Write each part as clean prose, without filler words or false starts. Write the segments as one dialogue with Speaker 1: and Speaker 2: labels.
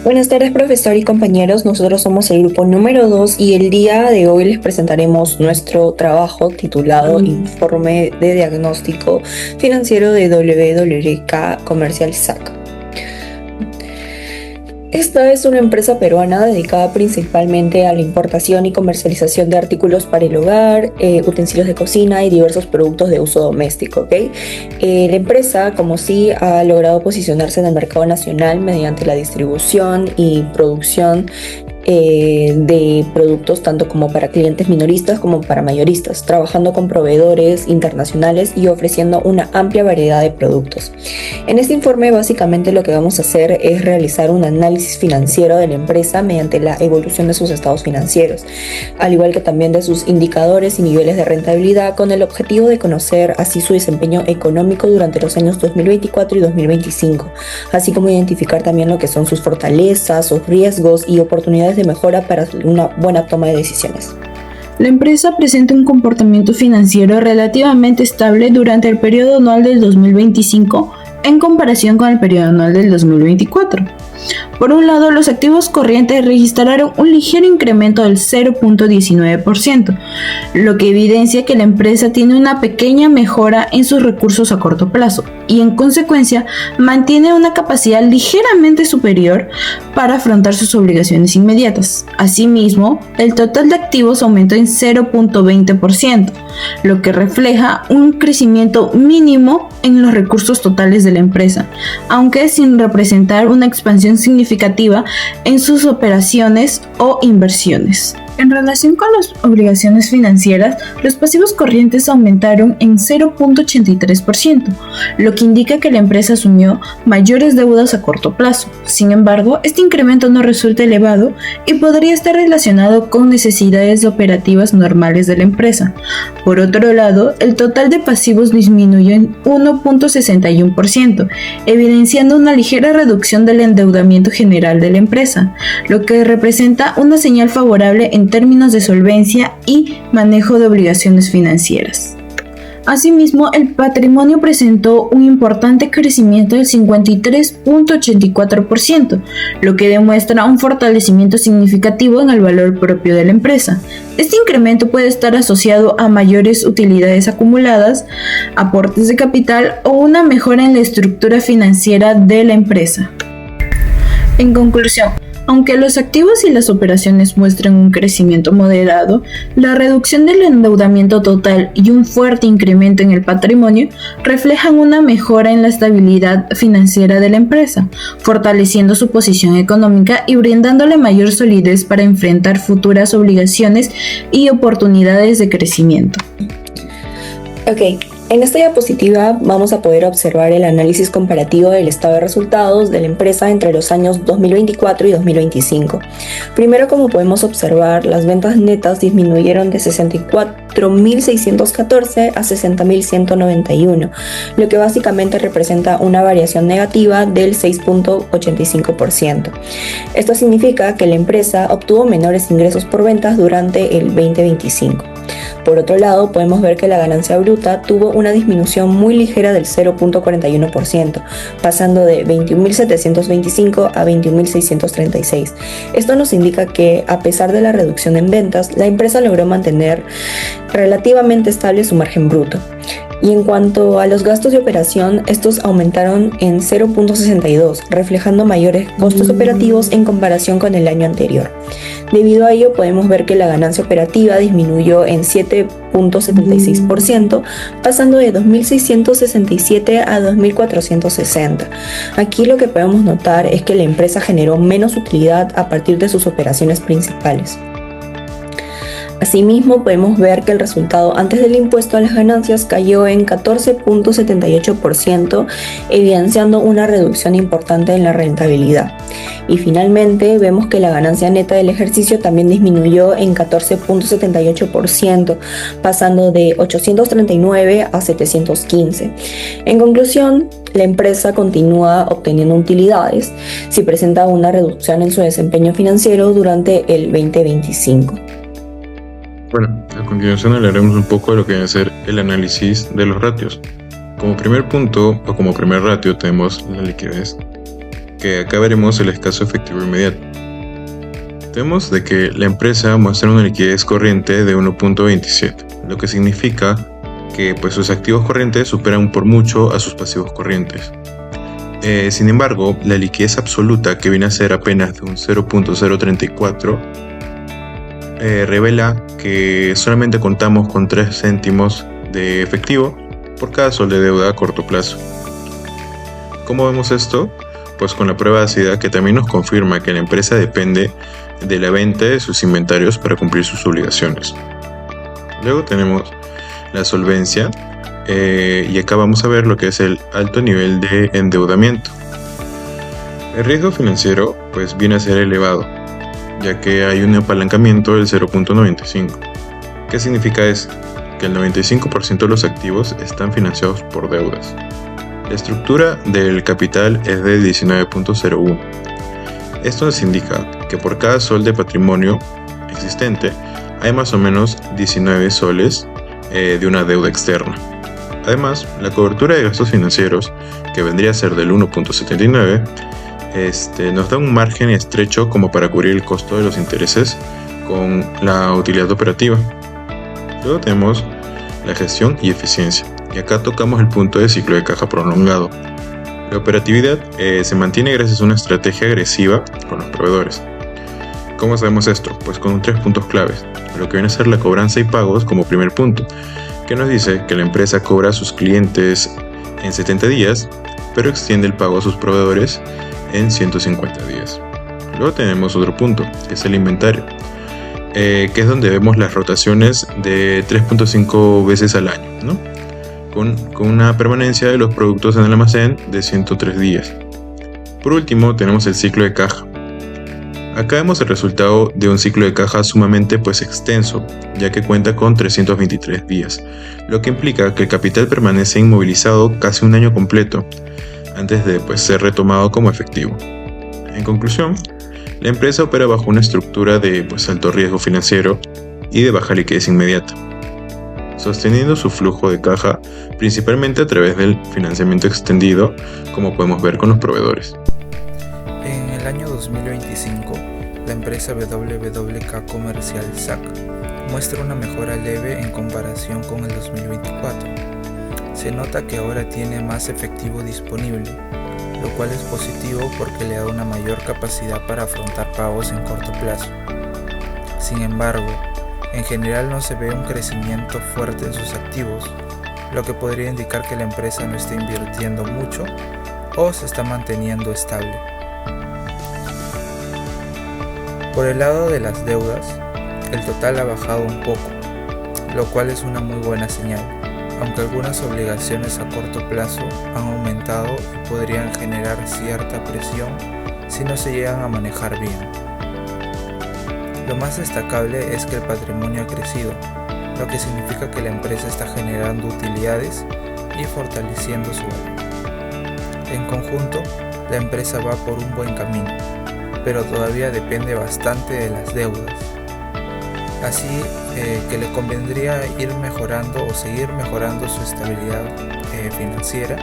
Speaker 1: Buenas tardes, profesor y compañeros. Nosotros somos el grupo número 2 y el día de hoy les presentaremos nuestro trabajo titulado Informe de Diagnóstico Financiero de WWK Comercial SAC. Esta es una empresa peruana dedicada principalmente a la importación y comercialización de artículos para el hogar, utensilios de cocina y diversos productos de uso doméstico. ¿Okay? La empresa, como sí, ha logrado posicionarse en el mercado nacional mediante la distribución y producción de productos tanto como para clientes minoristas como para mayoristas, trabajando con proveedores internacionales y ofreciendo una amplia variedad de productos. En este informe básicamente lo que vamos a hacer es realizar un análisis financiero de la empresa mediante la evolución de sus estados financieros, al igual que también de sus indicadores y niveles de rentabilidad, con el objetivo de conocer así su desempeño económico durante los años 2024 y 2025, así como identificar también lo que son sus fortalezas, sus riesgos y oportunidades de mejora para una buena toma de decisiones.
Speaker 2: La empresa presenta un comportamiento financiero relativamente estable durante el periodo anual del 2025 en comparación con el periodo anual del 2024. Por un lado, los activos corrientes registraron un ligero incremento del 0.19%, lo que evidencia que la empresa tiene una pequeña mejora en sus recursos a corto plazo y, en consecuencia, mantiene una capacidad ligeramente superior para afrontar sus obligaciones inmediatas. Asimismo, el total de activos aumentó en 0.20%, lo que refleja un crecimiento mínimo en los recursos totales de la empresa, aunque sin representar una expansión significativa en sus operaciones o inversiones. En relación con las obligaciones financieras, los pasivos corrientes aumentaron en 0.83%, lo que indica que la empresa asumió mayores deudas a corto plazo. Sin embargo, este incremento no resulta elevado y podría estar relacionado con necesidades operativas normales de la empresa. Por otro lado, el total de pasivos disminuyó en 1.61%, evidenciando una ligera reducción del endeudamiento general de la empresa, lo que representa una señal favorable en términos de solvencia y manejo de obligaciones financieras. Asimismo, el patrimonio presentó un importante crecimiento del 53.84%, lo que demuestra un fortalecimiento significativo en el valor propio de la empresa. Este incremento puede estar asociado a mayores utilidades acumuladas, aportes de capital o una mejora en la estructura financiera de la empresa. En conclusión, aunque los activos y las operaciones muestran un crecimiento moderado, la reducción del endeudamiento total y un fuerte incremento en el patrimonio reflejan una mejora en la estabilidad financiera de la empresa, fortaleciendo su posición económica y brindándole mayor solidez para enfrentar futuras obligaciones y oportunidades de crecimiento.
Speaker 1: Ok. En esta diapositiva vamos a poder observar el análisis comparativo del estado de resultados de la empresa entre los años 2024 y 2025. Primero, como podemos observar, las ventas netas disminuyeron de 64.614 a 60.191, lo que básicamente representa una variación negativa del 6.85%. Esto significa que la empresa obtuvo menores ingresos por ventas durante el 2025. Por otro lado, podemos ver que la ganancia bruta tuvo una disminución muy ligera del 0.41%, pasando de 21.725 a 21.636. Esto nos indica que, a pesar de la reducción en ventas, la empresa logró mantener relativamente estable su margen bruto. Y en cuanto a los gastos de operación, estos aumentaron en 0.62, reflejando mayores costos operativos en comparación con el año anterior. Debido a ello, podemos ver que la ganancia operativa disminuyó en 7.76%, pasando de 2.667 a 2.460. Aquí lo que podemos notar es que la empresa generó menos utilidad a partir de sus operaciones principales. Asimismo, podemos ver que el resultado antes del impuesto a las ganancias cayó en 14.78%, evidenciando una reducción importante en la rentabilidad. Y finalmente, vemos que la ganancia neta del ejercicio también disminuyó en 14.78%, pasando de 839 a 715. En conclusión, la empresa continúa obteniendo utilidades si presenta una reducción en su desempeño financiero durante el 2025.
Speaker 3: Bueno, a continuación hablaremos un poco de lo que debe ser el análisis de los ratios. Como primer punto o como primer ratio tenemos la liquidez. que acá veremos el escaso efectivo inmediato. Vemos de que la empresa muestra una liquidez corriente de 1.27, lo que significa que pues, sus activos corrientes superan por mucho a sus pasivos corrientes. Sin embargo, la liquidez absoluta, que viene a ser apenas de un 0.034, revela que solamente contamos con 3 céntimos de efectivo por cada sol de deuda a corto plazo. ¿Cómo vemos esto? Pues con la prueba ácida, que también nos confirma que la empresa depende de la venta de sus inventarios para cumplir sus obligaciones. Luego tenemos la solvencia, y acá vamos a ver lo que es el alto nivel de endeudamiento. El riesgo financiero pues viene a ser elevado, ya que hay un apalancamiento del 0.95. ¿Qué significa eso? Que el 95% de los activos están financiados por deudas. La estructura del capital es de 19.01. Esto nos indica que por cada sol de patrimonio existente hay más o menos 19 soles de una deuda externa. Además, la cobertura de gastos financieros, que vendría a ser del 1.79, nos da un margen estrecho como para cubrir el costo de los intereses con la utilidad operativa. Luego tenemos la gestión y eficiencia, y acá tocamos el punto de ciclo de caja prolongado. La operatividad se mantiene gracias a una estrategia agresiva con los proveedores. ¿Cómo sabemos esto? Pues con 3 puntos claves, lo que viene a ser la cobranza y pagos como primer punto, que nos dice que la empresa cobra a sus clientes en 70 días, pero extiende el pago a sus proveedores en 150 días. Luego tenemos otro punto, que es el inventario, que es donde vemos las rotaciones de 3.5 veces al año, ¿no? Con una permanencia de los productos en el almacén de 103 días. Por último, tenemos el ciclo de caja. Acá vemos el resultado de un ciclo de caja sumamente extenso, ya que cuenta con 323 días, lo que implica que el capital permanece inmovilizado casi un año completo, antes de ser retomado como efectivo. En conclusión, la empresa opera bajo una estructura de alto riesgo financiero y de baja liquidez inmediata, sosteniendo su flujo de caja principalmente a través del financiamiento extendido, como podemos ver con los proveedores.
Speaker 4: En el año 2025, la empresa WWK Comercial SAC muestra una mejora leve en comparación con el 2024. Se nota que ahora tiene más efectivo disponible, lo cual es positivo porque le da una mayor capacidad para afrontar pagos en corto plazo. Sin embargo, en general no se ve un crecimiento fuerte en sus activos, lo que podría indicar que la empresa no está invirtiendo mucho o se está manteniendo estable. Por el lado de las deudas, el total ha bajado un poco, lo cual es una muy buena señal, aunque algunas obligaciones a corto plazo han aumentado y podrían generar cierta presión si no se llegan a manejar bien. Lo más destacable es que el patrimonio ha crecido, lo que significa que la empresa está generando utilidades y fortaleciendo su valor. En conjunto, la empresa va por un buen camino, pero todavía depende bastante de las deudas. Así que le convendría ir mejorando o seguir mejorando su estabilidad financiera,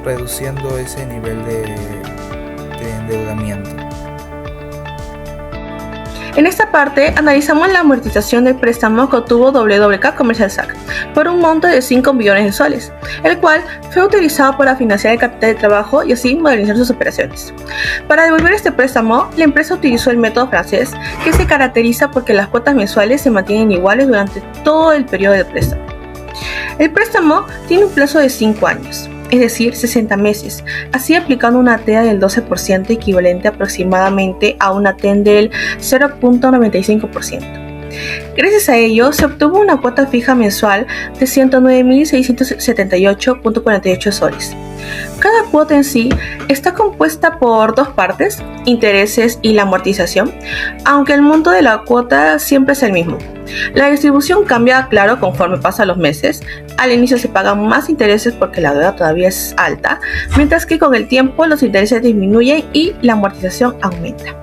Speaker 4: reduciendo ese nivel de endeudamiento.
Speaker 5: En esta parte analizamos la amortización del préstamo que obtuvo WWK Comercial SAC por un monto de 5 millones de soles, el cual fue utilizado para financiar el capital de trabajo y así modernizar sus operaciones. Para devolver este préstamo, la empresa utilizó el método francés, que se caracteriza porque las cuotas mensuales se mantienen iguales durante todo el periodo del préstamo. El préstamo tiene un plazo de 5 años. Es decir, 60 meses, así aplicando una TEA del 12% equivalente aproximadamente a una TEN del 0.95%. Gracias a ello, se obtuvo una cuota fija mensual de 109.678.48 soles. Cada cuota en sí está compuesta por 2 partes, intereses y la amortización, aunque el monto de la cuota siempre es el mismo. La distribución cambia, claro, conforme pasan los meses. Al inicio se pagan más intereses porque la deuda todavía es alta, mientras que con el tiempo los intereses disminuyen y la amortización aumenta.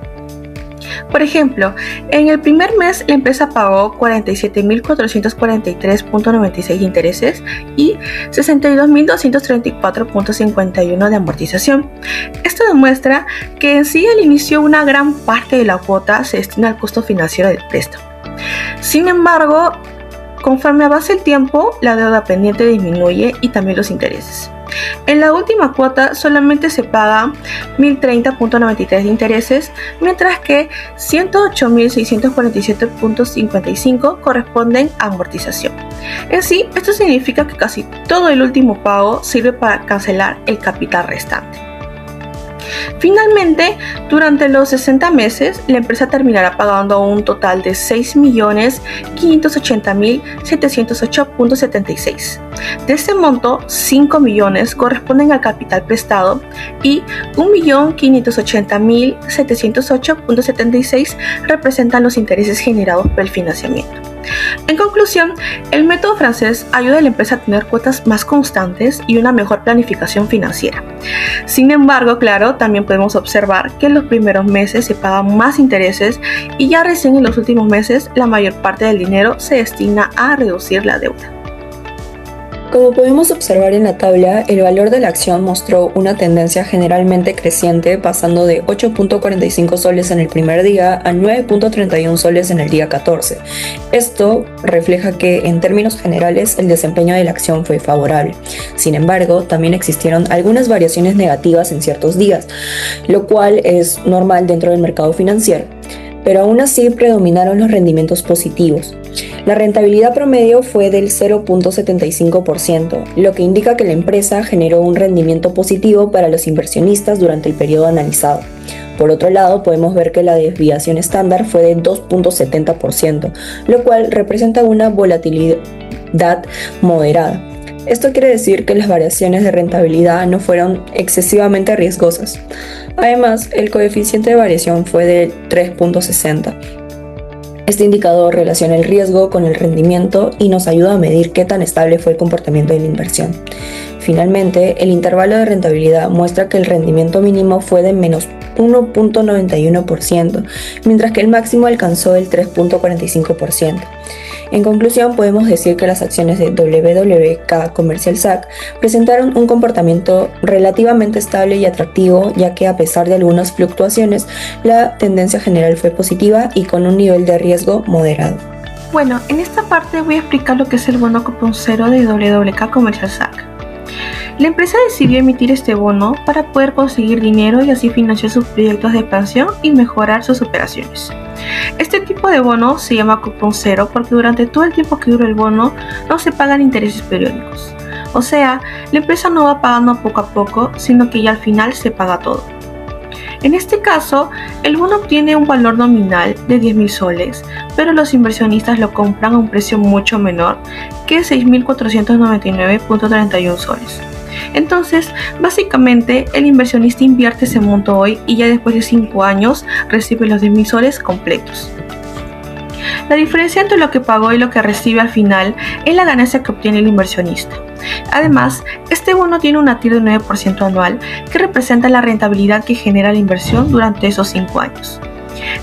Speaker 5: Por ejemplo, en el primer mes la empresa pagó 47.443.96 de intereses y 62.234.51 de amortización. Esto demuestra que en sí al inicio una gran parte de la cuota se destina al costo financiero del préstamo. Sin embargo, conforme avanza el tiempo, la deuda pendiente disminuye y también los intereses. En la última cuota solamente se paga 1.030.93 de intereses, mientras que 108.647.55 corresponden a amortización. En sí, esto significa que casi todo el último pago sirve para cancelar el capital restante. Finalmente, durante los 60 meses, la empresa terminará pagando un total de 6.580.708.76. De este monto, 5 millones corresponden al capital prestado y 1.580.708.76 representan los intereses generados por el financiamiento. En conclusión, el método francés ayuda a la empresa a tener cuotas más constantes y una mejor planificación financiera. Sin embargo, claro, también podemos observar que en los primeros meses se pagan más intereses y ya recién en los últimos meses la mayor parte del dinero se destina a reducir la deuda.
Speaker 1: Como podemos observar en la tabla, el valor de la acción mostró una tendencia generalmente creciente, pasando de 8.45 soles en el primer día a 9.31 soles en el día 14. Esto refleja que, en términos generales, el desempeño de la acción fue favorable. Sin embargo, también existieron algunas variaciones negativas en ciertos días, lo cual es normal dentro del mercado financiero, pero aún así predominaron los rendimientos positivos. La rentabilidad promedio fue del 0.75%, lo que indica que la empresa generó un rendimiento positivo para los inversionistas durante el periodo analizado. Por otro lado, podemos ver que la desviación estándar fue de 2.70%, lo cual representa una volatilidad moderada. Esto quiere decir que las variaciones de rentabilidad no fueron excesivamente riesgosas. Además, el coeficiente de variación fue de 3.60. Este indicador relaciona el riesgo con el rendimiento y nos ayuda a medir qué tan estable fue el comportamiento de la inversión. Finalmente, el intervalo de rentabilidad muestra que el rendimiento mínimo fue de menos 1.91%, mientras que el máximo alcanzó el 3.45%. En conclusión, podemos decir que las acciones de WWK Commercial SAC presentaron un comportamiento relativamente estable y atractivo, ya que a pesar de algunas fluctuaciones, la tendencia general fue positiva y con un nivel de riesgo moderado.
Speaker 5: Bueno, en esta parte voy a explicar lo que es el bono cupón cero de WWK Commercial SAC. La empresa decidió emitir este bono para poder conseguir dinero y así financiar sus proyectos de expansión y mejorar sus operaciones. Este tipo de bono se llama cupón cero porque durante todo el tiempo que dura el bono no se pagan intereses periódicos. O sea, la empresa no va pagando poco a poco, sino que ya al final se paga todo. En este caso, el bono obtiene un valor nominal de 10.000 soles, pero los inversionistas lo compran a un precio mucho menor que 6.499.31 soles. Entonces, básicamente, el inversionista invierte ese monto hoy y ya después de 5 años recibe los 10.000 soles completos. La diferencia entre lo que pagó y lo que recibe al final es la ganancia que obtiene el inversionista. Además, este bono tiene una TIR de 9% anual que representa la rentabilidad que genera la inversión durante esos 5 años.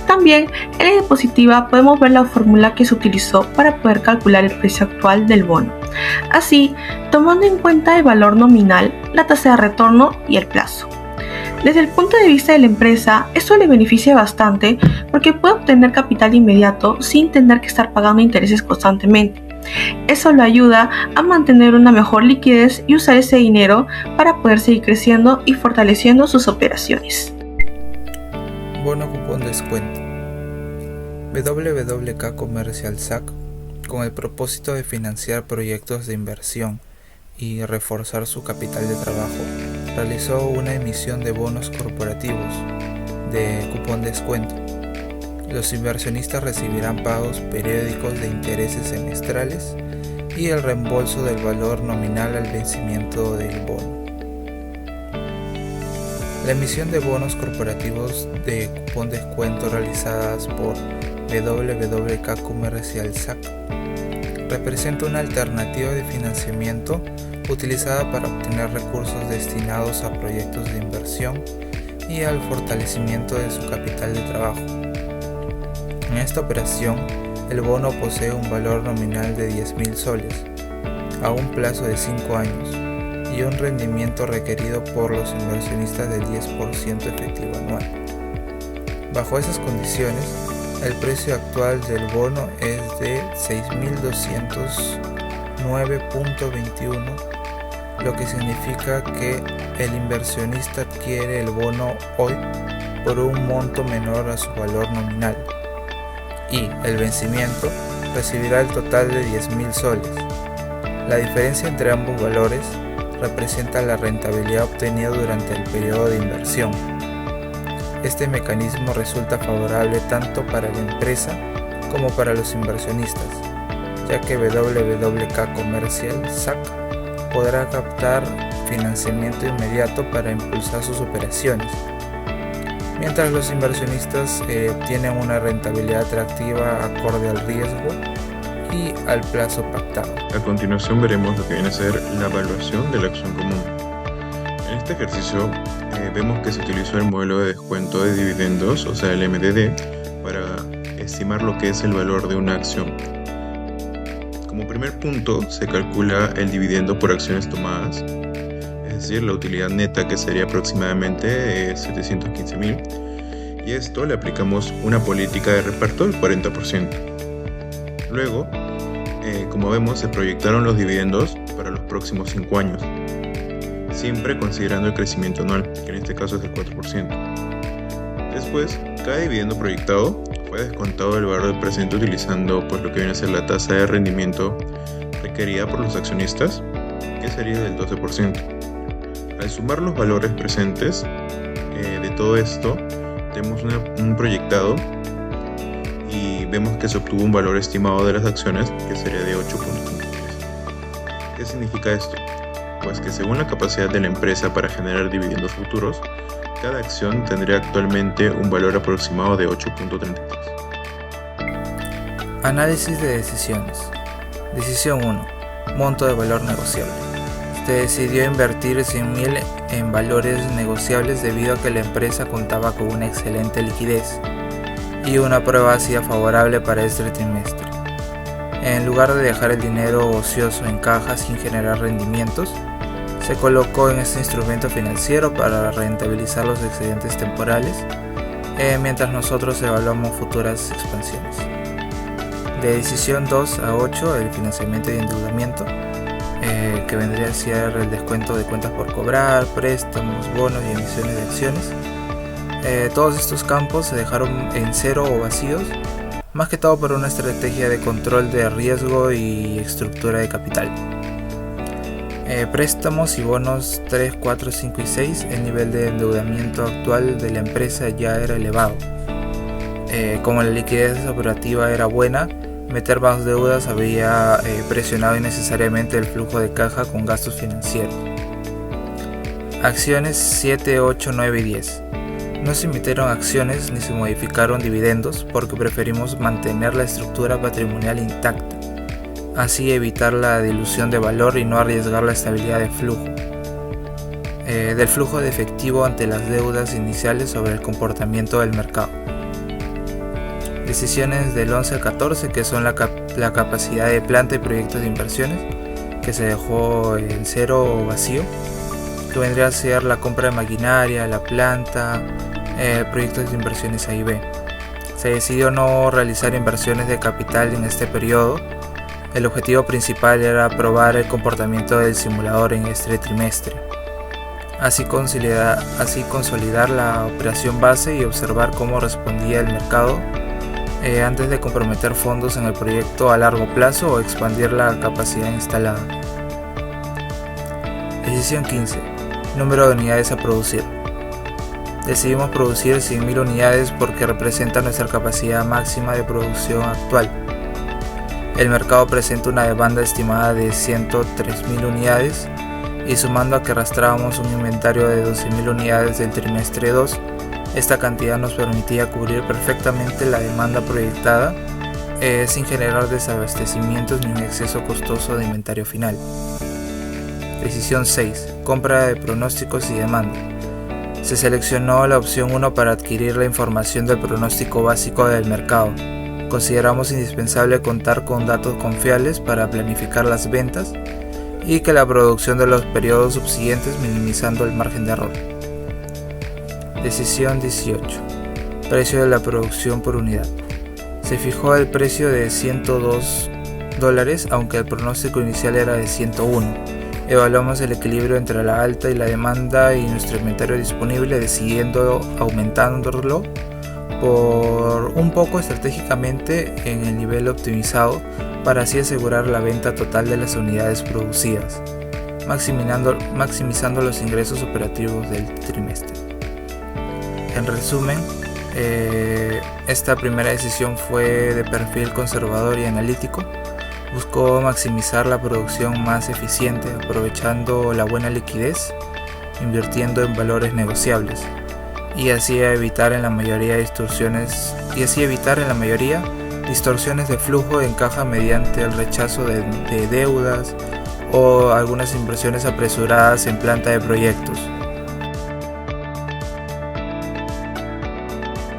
Speaker 5: También en la diapositiva podemos ver la fórmula que se utilizó para poder calcular el precio actual del bono. Así, tomando en cuenta el valor nominal, la tasa de retorno y el plazo. Desde el punto de vista de la empresa, esto le beneficia bastante porque puede obtener capital inmediato sin tener que estar pagando intereses constantemente. Eso lo ayuda a mantener una mejor liquidez y usar ese dinero para poder seguir creciendo y fortaleciendo sus operaciones.
Speaker 4: Bono cupón descuento. WWK Commercial SAC, con el propósito de financiar proyectos de inversión y reforzar su capital de trabajo, realizó una emisión de bonos corporativos de cupón descuento. Los inversionistas recibirán pagos periódicos de intereses semestrales y el reembolso del valor nominal al vencimiento del bono. La emisión de bonos corporativos de cupón descuento realizadas por WWK Commercial SAC representa una alternativa de financiamiento utilizada para obtener recursos destinados a proyectos de inversión y al fortalecimiento de su capital de trabajo. En esta operación, el bono posee un valor nominal de 10.000 soles, a un plazo de 5 años, y un rendimiento requerido por los inversionistas del 10% efectivo anual. Bajo esas condiciones, el precio actual del bono es de 6.209.21, lo que significa que el inversionista adquiere el bono hoy por un monto menor a su valor nominal, y el vencimiento recibirá el total de 10.000 soles. La diferencia entre ambos valores representa la rentabilidad obtenida durante el periodo de inversión. Este mecanismo resulta favorable tanto para la empresa como para los inversionistas, ya que WWK Commercial SAC podrá captar financiamiento inmediato para impulsar sus operaciones, mientras los inversionistas obtienen una rentabilidad atractiva acorde al riesgo y al plazo pactado.
Speaker 3: A continuación veremos lo que viene a ser la evaluación de la acción común. En este ejercicio vemos que se utilizó el modelo de descuento de dividendos, o sea el MDD, para estimar lo que es el valor de una acción. Como primer punto se calcula el dividendo por acciones tomadas, es decir, la utilidad neta, que sería aproximadamente 715.000, y a esto le aplicamos una política de reparto del 40%. Luego, como vemos, se proyectaron los dividendos para los próximos 5 años, siempre considerando el crecimiento anual, que en este caso es del 4%. Después, cada dividendo proyectado fue descontado del valor del presente utilizando lo que viene a ser la tasa de rendimiento requerida por los accionistas, que sería del 12%. Al sumar los valores presentes de todo esto, tenemos un proyectado y vemos que se obtuvo un valor estimado de las acciones que sería de 8.53. ¿Qué significa esto? Pues que según la capacidad de la empresa para generar dividendos futuros, cada acción tendría actualmente un valor aproximado de 8.33.
Speaker 4: Análisis de decisiones. Decisión 1. Monto de valor negociable. Se decidió invertir 100.000 en valores negociables debido a que la empresa contaba con una excelente liquidez y una prueba hacía favorable para este trimestre. En lugar de dejar el dinero ocioso en caja sin generar rendimientos, se colocó en este instrumento financiero para rentabilizar los excedentes temporales, mientras nosotros evaluamos futuras expansiones. De decisión 2 a 8, el financiamiento y endeudamiento, que vendría a ser el descuento de cuentas por cobrar, préstamos, bonos y emisiones de acciones. Todos estos campos se dejaron en cero o vacíos, más que todo por una estrategia de control de riesgo y estructura de capital. Préstamos y bonos 3, 4, 5 y 6, el nivel de endeudamiento actual de la empresa ya era elevado. Como la liquidez operativa era buena, meter más deudas había presionado innecesariamente el flujo de caja con gastos financieros. Acciones 7, 8, 9 y 10. No se emitieron acciones ni se modificaron dividendos porque preferimos mantener la estructura patrimonial intacta, así evitar la dilución de valor y no arriesgar la estabilidad de flujo, del flujo de efectivo ante las deudas iniciales sobre el comportamiento del mercado. Decisiones del 11 al 14, que son la capacidad de planta y proyectos de inversiones, que se dejó en cero o vacío, que vendría a ser la compra de maquinaria, la planta, proyectos de inversiones A y B. Se decidió no realizar inversiones de capital en este periodo. El objetivo principal era probar el comportamiento del simulador en este trimestre, así consolidar la operación base y observar cómo respondía el mercado antes de comprometer fondos en el proyecto a largo plazo o expandir la capacidad instalada. Decisión 15. Número de unidades a producir. Decidimos producir 100.000 unidades porque representa nuestra capacidad máxima de producción actual. El mercado presenta una demanda estimada de 103.000 unidades y sumando a que arrastrábamos un inventario de 12.000 unidades del trimestre 2, esta cantidad nos permitía cubrir perfectamente la demanda proyectada sin generar desabastecimientos ni un exceso costoso de inventario final. Decisión 6. Compra de pronósticos y demanda. Se seleccionó la opción 1 para adquirir la información del pronóstico básico del mercado. Consideramos indispensable contar con datos confiables para planificar las ventas y que la producción de los periodos subsiguientes, minimizando el margen de error. Decisión 18. Precio de la producción por unidad. Se fijó el precio de $102, aunque el pronóstico inicial era de 101. Evaluamos el equilibrio entre la alta y la demanda y nuestro inventario disponible, decidiendo aumentándolo por un poco estratégicamente en el nivel optimizado para así asegurar la venta total de las unidades producidas, maximizando los ingresos operativos del trimestre. En resumen, esta primera decisión fue de perfil conservador y analítico. Buscó maximizar la producción más eficiente, aprovechando la buena liquidez, invirtiendo en valores negociables, y así evitar en la mayoría distorsiones de flujo en caja mediante el rechazo de deudas o algunas inversiones apresuradas en planta de proyectos.